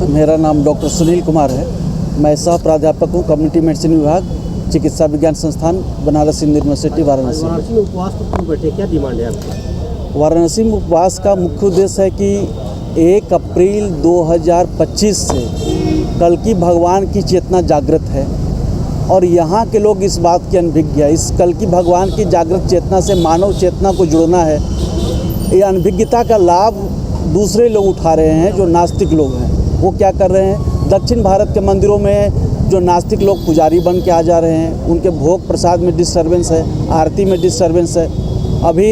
मेरा नाम डॉक्टर सुनील कुमार है। मैं सह प्राध्यापक हूँ कम्युनिटी मेडिसिन विभाग, चिकित्सा विज्ञान संस्थान, बनारस हिंदू यूनिवर्सिटी, वाराणसी। वाराणसी में उपवास पर क्यों बैठे, क्या डिमांड है आपकी? वाराणसी में उपवास का मुख्य उद्देश्य है कि 1 अप्रैल 2025 से कल्कि भगवान की चेतना जागृत है और यहाँ के लोग इस बात के अनभिज्ञ है। इस कल्कि भगवान की जागृत चेतना से मानव चेतना को जुड़ना है। ये अनभिज्ञता का लाभ दूसरे लोग उठा रहे हैं, जो नास्तिक लोग हैं। वो क्या कर रहे हैं, दक्षिण भारत के मंदिरों में जो नास्तिक लोग पुजारी बन के आ जा रहे हैं, उनके भोग प्रसाद में डिस्टर्बेंस है, आरती में डिस्टर्बेंस है। अभी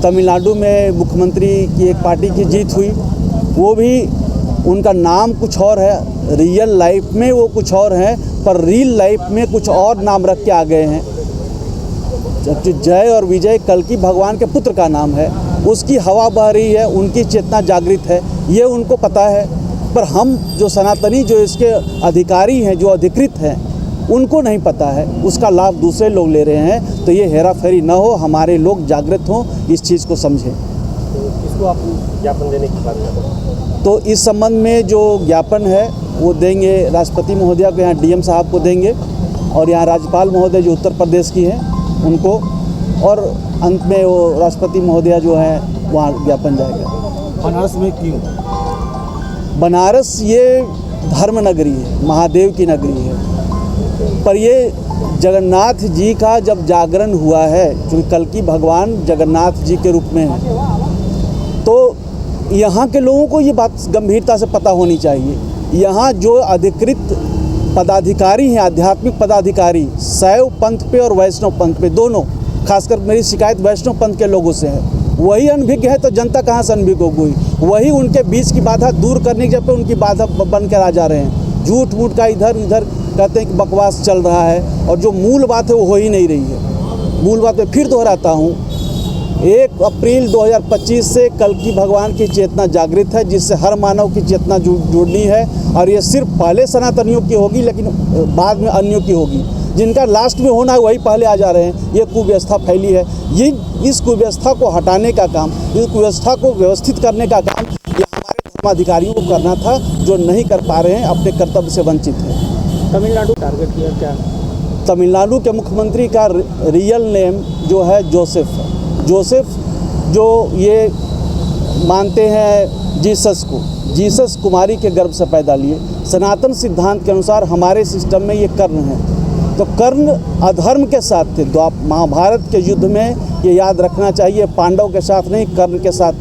तमिलनाडु में मुख्यमंत्री की एक पार्टी की जीत हुई, वो भी उनका नाम कुछ और है, रियल लाइफ में वो कुछ और है, पर रियल लाइफ में कुछ और नाम रख के आ गए हैं। जबकि जय और विजय कल्कि भगवान के पुत्र का नाम है, उसकी हवा बह रही है, उनकी चेतना जागृत है, ये उनको पता है। पर हम जो सनातनी, जो इसके अधिकारी हैं, जो अधिकृत हैं, उनको नहीं पता है, उसका लाभ दूसरे लोग ले रहे हैं। तो ये हेरा फेरी ना हो, हमारे लोग जागृत हों, इस चीज़ को समझें। तो इसको आप ज्ञापन देने की बात कर रहे हैं? तो इस संबंध में जो ज्ञापन है वो देंगे राष्ट्रपति महोदया को, यहाँ डीएम साहब को देंगे, और यहाँ राज्यपाल महोदय जो उत्तर प्रदेश की हैं उनको, और अंत में वो राष्ट्रपति महोदया जो है वहाँ ज्ञापन जाएगा। बनारस में क्यों? बनारस ये धर्म नगरी है, महादेव की नगरी है, पर ये जगन्नाथ जी का जब जागरण हुआ है, क्योंकि कल्कि भगवान जगन्नाथ जी के रूप में है, तो यहाँ के लोगों को ये बात गंभीरता से पता होनी चाहिए। यहाँ जो अधिकृत पदाधिकारी हैं, आध्यात्मिक पदाधिकारी, शैव पंथ पे और वैष्णव पंथ पे दोनों, खासकर मेरी शिकायत वैष्णव पंथ के लोगों से है, वही अनभिज्ञ है तो जनता कहाँ से अनभिज्ञ होगी? वही उनके बीच की बाधा दूर करने के जब उनकी बाधा बन कर आ जा रहे हैं। झूठ मूठ का इधर उधर कहते हैं कि बकवास चल रहा है, और जो मूल बात है वो हो ही नहीं रही है। मूल बात मैं फिर दोहराता हूँ, 1 अप्रैल 2025 से कल्कि भगवान की चेतना जागृत है, जिससे हर मानव की चेतना जुड़नी है। और ये सिर्फ पहले सनातनियों की होगी, लेकिन बाद में अन्यों की होगी। जिनका लास्ट में होना है वही पहले आ जा रहे हैं। ये कुव्यवस्था फैली है, ये इस कुव्यवस्था को हटाने का काम, इस कुव्यवस्था को व्यवस्थित करने का काम ये हमारे धर्माधिकारियों को करना था, जो नहीं कर पा रहे हैं, अपने कर्तव्य से वंचित हैं। तमिलनाडु टारगेट किया क्या? तमिलनाडु के मुख्यमंत्री का रियल नेम जो है जोसेफ है। जोसेफ जो ये मानते हैं जीसस को, जीसस कुमारी के गर्भ से पैदा लिए। सनातन सिद्धांत के अनुसार हमारे सिस्टम में ये कर्ण हैं, तो कर्ण अधर्म के साथ थे। महाभारत के युद्ध में ये याद रखना चाहिए, पांडव के साथ नहीं, कर्ण के साथ,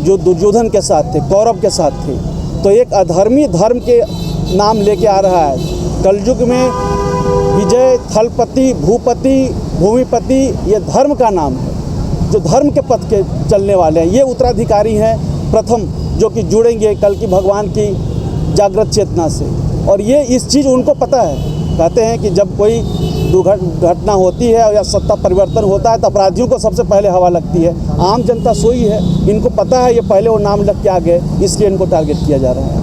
जो दुर्योधन के साथ थे, कौरव के साथ थे। तो एक अधर्मी धर्म के नाम लेके आ रहा है। कलयुग में विजय, थलपति, भूपति, भूमिपति, ये धर्म का नाम है, जो धर्म के पथ के चलने वाले हैं। ये उत्तराधिकारी हैं प्रथम, जो कि जुड़ेंगे कल्कि भगवान की जागृत चेतना से। और ये इस चीज़ उनको पता है। कहते हैं कि जब कोई दुर्घटना होती है या सत्ता परिवर्तन होता है तो अपराधियों को सबसे पहले हवा लगती है। आम जनता सोई है, इनको पता है ये पहले वो नाम लग के आ गए, इसलिए इनको टारगेट किया जा रहा है।